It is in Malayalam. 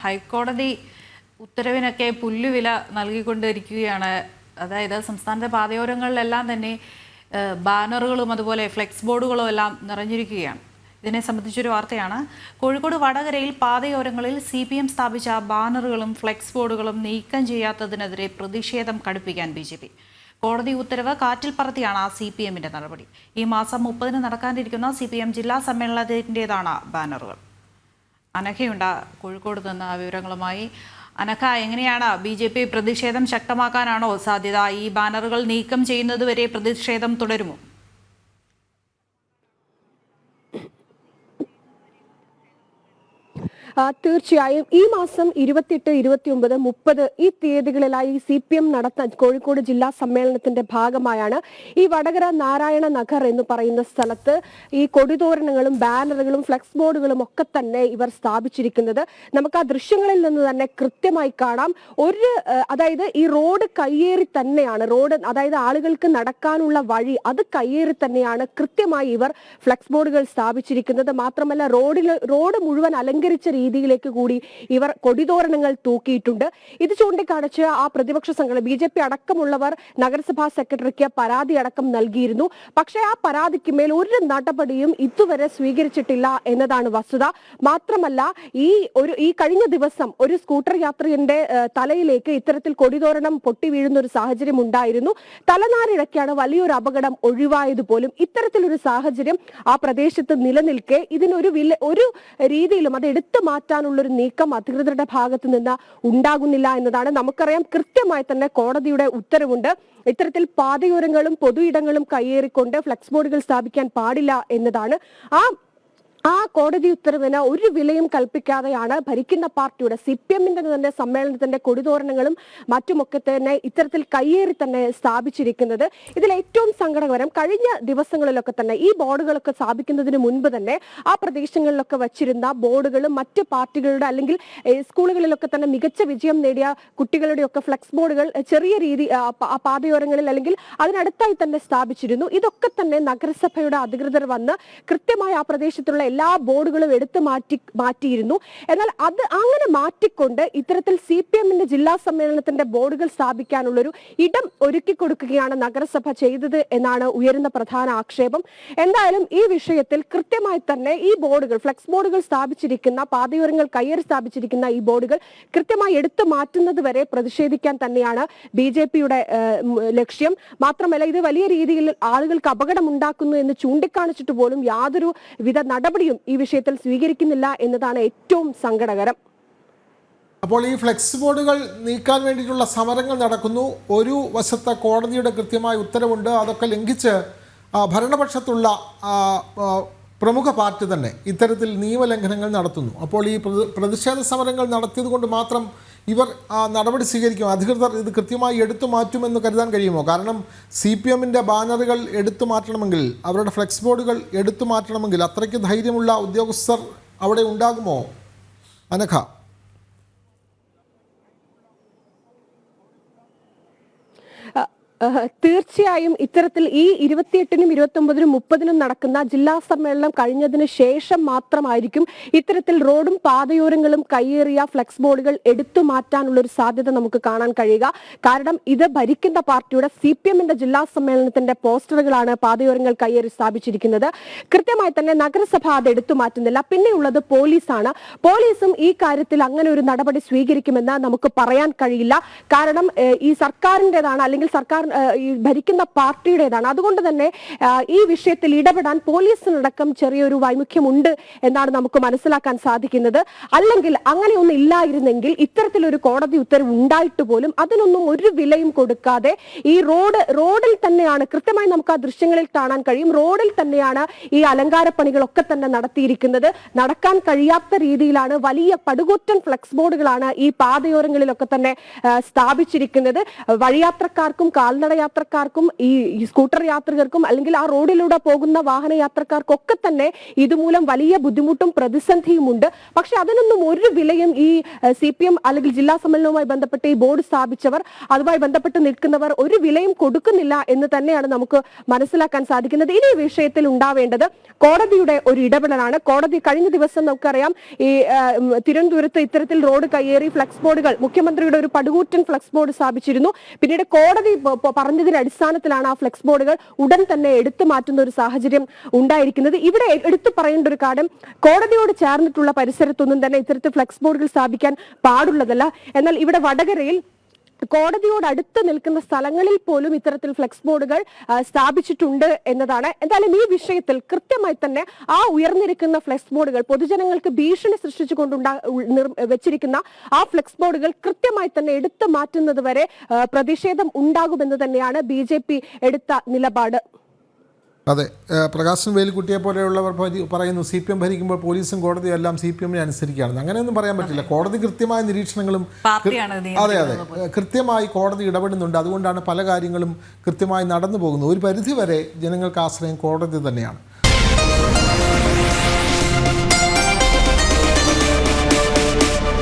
ഹൈക്കോടതി ഉത്തരവിനൊക്കെ പുല്ലുവില നൽകിക്കൊണ്ടിരിക്കുകയാണ്. അതായത് സംസ്ഥാനത്തെ പാതയോരങ്ങളിലെല്ലാം തന്നെ ബാനറുകളും അതുപോലെ ഫ്ലെക്സ് ബോർഡുകളും എല്ലാം നിറഞ്ഞിരിക്കുകയാണ്. ഇതിനെ സംബന്ധിച്ചൊരു വാർത്തയാണ്. കോഴിക്കോട് വടകരയിൽ പാതയോരങ്ങളിൽ CPM സ്ഥാപിച്ച ബാനറുകളും ഫ്ലെക്സ് ബോർഡുകളും നീക്കം ചെയ്യാത്തതിനെതിരെ പ്രതിഷേധം കടുപ്പിക്കാൻ BJP. കോടതി ഉത്തരവ് കാറ്റിൽ പറത്തിയാണ് CPMന്റെ നടപടി. ഈ മാസം 30-ന് നടക്കാനിരിക്കുന്ന CPM ജില്ലാ സമ്മേളനത്തിൻ്റെതാണ് ബാനറുകൾ. അനഘയുണ്ട് കോഴിക്കോട് നിന്ന് വിവരങ്ങളുമായി. അനഘ, എങ്ങനെയാണ് BJP പ്രതിഷേധം ശക്തമാക്കാനാണോ സാധ്യത? ഈ ബാനറുകൾ നീക്കം ചെയ്യുന്നതുവരെ പ്രതിഷേധം തുടരുമോ? തീർച്ചയായും ഈ മാസം 28, 29, 30 ഈ തീയതികളിലായി CPM നടത്താൻ കോഴിക്കോട് ജില്ലാ സമ്മേളനത്തിന്റെ ഭാഗമായാണ് ഈ വടകര നാരായണ നഗർ എന്ന് പറയുന്ന സ്ഥലത്ത് ഈ കൊടിതോരണങ്ങളും ബാനറുകളും ഫ്ലെക്സ് ബോർഡുകളും ഒക്കെ തന്നെ ഇവർ സ്ഥാപിച്ചിരിക്കുന്നത്. നമുക്ക് ആ ദൃശ്യങ്ങളിൽ നിന്ന് തന്നെ കൃത്യമായി കാണാം. അതായത് ഈ റോഡ് കയ്യേറി തന്നെയാണ്, അതായത് ആളുകൾക്ക് നടക്കാനുള്ള വഴി അത് കയ്യേറി തന്നെയാണ് കൃത്യമായി ഇവർ ഫ്ലെക്സ് ബോർഡുകൾ സ്ഥാപിച്ചിരിക്കുന്നത്. മാത്രമല്ല റോഡ് മുഴുവൻ അലങ്കരിച്ച രീതിയിലേക്ക് കൂടി ഇവർ കൊടിതോരണങ്ങൾ തൂക്കിയിട്ടുണ്ട്. ഇത് ചൂണ്ടിക്കാണിച്ച് ആ പ്രതിപക്ഷ സംഘടന BJP അടക്കമുള്ളവർ നഗരസഭാ സെക്രട്ടറിക്ക് പരാതി അടക്കം നൽകിയിരുന്നു. പക്ഷേ ആ പരാതിക്ക് മേൽ ഒരു നടപടിയും ഇതുവരെ സ്വീകരിച്ചിട്ടില്ല എന്നതാണ് വസ്തുത. മാത്രമല്ല ഈ കഴിഞ്ഞ ദിവസം ഒരു സ്കൂട്ടർ യാത്രികന്റെ തലയിലേക്ക് ഇത്തരത്തിൽ കൊടിതോരണം പൊട്ടി വീഴുന്ന ഒരു സാഹചര്യം ഉണ്ടായിരുന്നു. തലനാരിഴയ്ക്കാണ് വലിയൊരു അപകടം ഒഴിവായത് പോലും. ഇത്തരത്തിലൊരു സാഹചര്യം ആ പ്രദേശത്ത് നിലനിൽക്കെ ഇതിനൊരു രീതിയിലും അത് എടുത്തു മാറ്റാനുള്ള ഒരു നീക്കം അധികൃതരുടെ ഭാഗത്ത് നിന്ന് ഉണ്ടാകുന്നില്ല എന്നതാണ്. നമുക്കറിയാം, കൃത്യമായി തന്നെ കോടതിയുടെ ഉത്തരവുണ്ട്. ഇത്തരത്തിൽ പാതയോരങ്ങളും പൊതു ഇടങ്ങളും കയ്യേറിക്കൊണ്ട് ഫ്ലെക്സ് ബോർഡുകൾ സ്ഥാപിക്കാൻ പാടില്ല എന്നതാണ്. ആ കോടതി ഉത്തരവിന് ഒരു വിലയും കൽപ്പിക്കാതെയാണ് ഭരിക്കുന്ന പാർട്ടിയുടെ CPMന്റെ തന്നെ സമ്മേളനത്തിന്റെ കൊടിതോരണങ്ങളും മറ്റുമൊക്കെ തന്നെ ഇത്തരത്തിൽ കയ്യേറി തന്നെ സ്ഥാപിച്ചിരിക്കുന്നത്. ഇതിൽ ഏറ്റവും സങ്കടകരം, കഴിഞ്ഞ ദിവസങ്ങളിലൊക്കെ തന്നെ ഈ ബോർഡുകളൊക്കെ സ്ഥാപിക്കുന്നതിന് മുൻപ് തന്നെ ആ പ്രദേശങ്ങളിലൊക്കെ വച്ചിരുന്ന ബോർഡുകളും മറ്റ് പാർട്ടികളുടെ അല്ലെങ്കിൽ സ്കൂളുകളിലൊക്കെ തന്നെ മികച്ച വിജയം നേടിയ കുട്ടികളുടെയൊക്കെ ഫ്ലെക്സ് ബോർഡുകൾ ചെറിയ രീതി പാതയോരങ്ങളിൽ അല്ലെങ്കിൽ അതിനടുത്തായി തന്നെ സ്ഥാപിച്ചിരുന്നു. ഇതൊക്കെ തന്നെ നഗരസഭയുടെ അധികൃതർ വന്ന് കൃത്യമായി ആ പ്രദേശത്തുള്ള എല്ലാ ബോർഡുകളും എടുത്തു മാറ്റിയിരുന്നു. എന്നാൽ അത് അങ്ങനെ മാറ്റിക്കൊണ്ട് ഇത്തരത്തിൽ CPMന്റെ ജില്ലാ സമ്മേളനത്തിന്റെ ബോർഡുകൾ സ്ഥാപിക്കാനുള്ളൊരു ഇടം ഒരുക്കി കൊടുക്കുകയാണ് നഗരസഭ ചെയ്തത് എന്നാണ് ഉയരുന്ന പ്രധാന ആക്ഷേപം. എന്തായാലും ഈ വിഷയത്തിൽ കൃത്യമായി തന്നെ ഈ ബോർഡുകൾ ഫ്ലെക്സ് ബോർഡുകൾ സ്ഥാപിച്ചിരിക്കുന്ന പാതയോരങ്ങൾ കയ്യേറി സ്ഥാപിച്ചിരിക്കുന്ന ഈ ബോർഡുകൾ കൃത്യമായി എടുത്തു മാറ്റുന്നത് വരെ പ്രതിഷേധിക്കാൻ തന്നെയാണ് BJPയുടെ ലക്ഷ്യം. മാത്രമല്ല, ഇത് വലിയ രീതിയിൽ ആളുകൾക്ക് അപകടം ഉണ്ടാക്കുന്നു എന്ന് ചൂണ്ടിക്കാണിച്ചിട്ട് പോലും യാതൊരു വിധ നടപടിയും ഈ വിഷയത്തിൽ സ്വീകരിക്കുന്നില്ല എന്നതാണ് ഏറ്റവും സങ്കടകരം. അപ്പോൾ ഈ ഫ്ലെക്സ് ബോർഡുകൾ നീക്കാൻ വേണ്ടിയിട്ടുള്ള സമരങ്ങൾ നടക്കുന്നു. ഒരു വശത്ത് കോടതിയുടെ കൃത്യമായ ഉത്തരവുണ്ട്. അതൊക്കെ ലംഘിച്ച് ഭരണപക്ഷത്തുള്ള പ്രമുഖ പാർട്ടി തന്നെ ഇത്തരത്തിൽ നിയമലംഘനങ്ങൾ നടത്തുന്നു. അപ്പോൾ ഈ പ്രതിഷേധ സമരങ്ങൾ നടത്തിയത് കൊണ്ട് മാത്രം ഇവർ നടപടി സ്വീകരിക്കും, അധികൃതർ ഇത് കൃത്യമായി എടുത്തു മാറ്റുമെന്ന് കരുതാൻ കഴിയുമോ? കാരണം CPMന്റെ ബാനറുകൾ എടുത്തു മാറ്റണമെങ്കിൽ, അവരുടെ ഫ്ലെക്സ് ബോർഡുകൾ എടുത്തു മാറ്റണമെങ്കിൽ അത്രയ്ക്ക് ധൈര്യമുള്ള ഉദ്യോഗസ്ഥർ അവിടെ ഉണ്ടാകുമോ അനഘ? തീർച്ചയായും ഇത്തരത്തിൽ ഈ 28-നും 29-നും 30-നും നടക്കുന്ന ജില്ലാ സമ്മേളനം കഴിഞ്ഞതിന് ശേഷം മാത്രമായിരിക്കും ഇത്തരത്തിൽ റോഡും പാതയോരങ്ങളും കയ്യേറിയ ഫ്ലെക്സ് ബോർഡുകൾ എടുത്തു മാറ്റാനുള്ള ഒരു സാധ്യത നമുക്ക് കാണാൻ കഴിയുക. കാരണം ഇത് ഭരിക്കുന്ന പാർട്ടിയുടെ CPMന്റെ ജില്ലാ സമ്മേളനത്തിന്റെ പോസ്റ്ററുകളാണ് പാതയോരങ്ങൾ കയ്യേറി സ്ഥാപിച്ചിരിക്കുന്നത്. കൃത്യമായി തന്നെ നഗരസഭ അത് എടുത്തു മാറ്റുന്നില്ല. പിന്നെയുള്ളത് പോലീസാണ്. പോലീസും ഈ കാര്യത്തിൽ അങ്ങനെ ഒരു നടപടി സ്വീകരിക്കുമെന്ന് നമുക്ക് പറയാൻ കഴിയില്ല. കാരണം ഈ സർക്കാരിൻ്റെതാണ്, അല്ലെങ്കിൽ സർക്കാർ ഈ ഭരിക്കുന്ന പാർട്ടിയുടേതാണ്. അതുകൊണ്ട് തന്നെ ഈ വിഷയത്തിൽ ഇടപെടാൻ പോലീസിനടക്കം ചെറിയൊരു വൈമുഖ്യമുണ്ട് എന്നാണ് നമുക്ക് മനസ്സിലാക്കാൻ സാധിക്കുന്നത്. അല്ലെങ്കിൽ അങ്ങനെയൊന്നും ഇല്ലായിരുന്നെങ്കിൽ ഇത്തരത്തിലൊരു കോടതി ഉത്തരവ് ഉണ്ടായിട്ട് പോലും അതിനൊന്നും ഒരു വിലയും കൊടുക്കാതെ ഈ റോഡിൽ തന്നെയാണ്, കൃത്യമായി നമുക്ക് ആ ദൃശ്യങ്ങളിൽ കാണാൻ കഴിയും, റോഡിൽ തന്നെയാണ് ഈ അലങ്കാരപ്പണികളൊക്കെ തന്നെ നടത്തിയിരിക്കുന്നത്. നടക്കാൻ കഴിയാത്ത രീതിയിലാണ് വലിയ പടുകൂറ്റൻ ഫ്ലെക്സ് ബോർഡുകളാണ് ഈ പാതയോരങ്ങളിലൊക്കെ തന്നെ സ്ഥാപിച്ചിരിക്കുന്നത്. വഴിയാത്രക്കാർക്കും കാൽനട യാത്രക്കാർക്കും ഈ സ്കൂട്ടർ യാത്രികർക്കും അല്ലെങ്കിൽ ആ റോഡിലൂടെ പോകുന്ന വാഹന യാത്രക്കാർക്കൊക്കെ തന്നെ ഇതുമൂലം വലിയ ബുദ്ധിമുട്ടും പ്രതിസന്ധിയുമുണ്ട്. പക്ഷെ അതിനൊന്നും ഒരു വിലയും ഈ CPM അല്ലെങ്കിൽ ജില്ലാ സമ്മേളനവുമായി ബന്ധപ്പെട്ട് ഈ ബോർഡ് സ്ഥാപിച്ചവർ, അതുമായി ബന്ധപ്പെട്ട് നിൽക്കുന്നവർ ഒരു വിലയും കൊടുക്കുന്നില്ല എന്ന് തന്നെയാണ് നമുക്ക് മനസ്സിലാക്കാൻ സാധിക്കുന്നത്. ഇനി ഈ വിഷയത്തിൽ ഉണ്ടാവേണ്ടത് കോടതിയുടെ ഒരു ഇടപെടലാണ്. കോടതി കഴിഞ്ഞ ദിവസം നമുക്കറിയാം ഈ തിരുവനന്തപുരത്ത് ഇത്തരത്തിൽ റോഡ് കയ്യേറി ഫ്ലെക്സ് ബോർഡുകൾ, മുഖ്യമന്ത്രിയുടെ ഒരു പടുകൂറ്റൻ ഫ്ലെക്സ് ബോർഡ് സ്ഥാപിച്ചിരുന്നു. പിന്നീട് കോടതി പറഞ്ഞതിന്റെ അടിസ്ഥാനത്തിലാണ് ആ ഫ്ലെക്സ് ബോർഡുകൾ ഉടൻ തന്നെ എടുത്തു മാറ്റുന്ന ഒരു സാഹചര്യം ഉണ്ടായിരിക്കുന്നത്. ഇവിടെ എടുത്തു പറയേണ്ട ഒരു കാര്യം, കോടതിയോട് ചേർന്നിട്ടുള്ള പരിസരത്തൊന്നും തന്നെ ഇത്തരത്തിൽ ഫ്ലെക്സ് ബോർഡുകൾ സ്ഥാപിക്കാൻ പാടുള്ളതല്ല. എന്നാൽ ഇവിടെ വടകരയിൽ കോടതിയോട് അടുത്ത് നിൽക്കുന്ന സ്ഥലങ്ങളിൽ പോലും ഇത്തരത്തിൽ ഫ്ലെക്സ് ബോർഡുകൾ സ്ഥാപിച്ചിട്ടുണ്ട് എന്നതാണ്. എന്തായാലും ഈ വിഷയത്തിൽ കൃത്യമായി തന്നെ ആ ഉയർന്നിരിക്കുന്ന ഫ്ലെക്സ് ബോർഡുകൾ പൊതുജനങ്ങൾക്ക് ഭീഷണി സൃഷ്ടിച്ചുകൊണ്ട് വെച്ചിരിക്കുന്ന ആ ഫ്ലെക്സ് ബോർഡുകൾ കൃത്യമായി തന്നെ എടുത്തു മാറ്റുന്നത് വരെ പ്രതിഷേധം ഉണ്ടാകുമെന്ന് തന്നെയാണ് BJP എടുത്ത നിലപാട്. അതെ, പ്രകാശൻ വേലുക്കുട്ടിയെ പോലെയുള്ളവർ പറയുന്നു CPM ഭരിക്കുമ്പോൾ പോലീസും കോടതിയും എല്ലാം CPM-നെ അനുസരിക്കുകയാണെന്ന്. അങ്ങനെയൊന്നും പറയാൻ പറ്റില്ല. കോടതി കൃത്യമായ നിരീക്ഷണങ്ങളും അതെ കൃത്യമായി കോടതി ഇടപെടുന്നുണ്ട്. അതുകൊണ്ടാണ് പല കാര്യങ്ങളും കൃത്യമായി നടന്നു പോകുന്നത്. ഒരു പരിധിവരെ ജനങ്ങൾക്ക് ആശ്രയം കോടതി തന്നെയാണ്.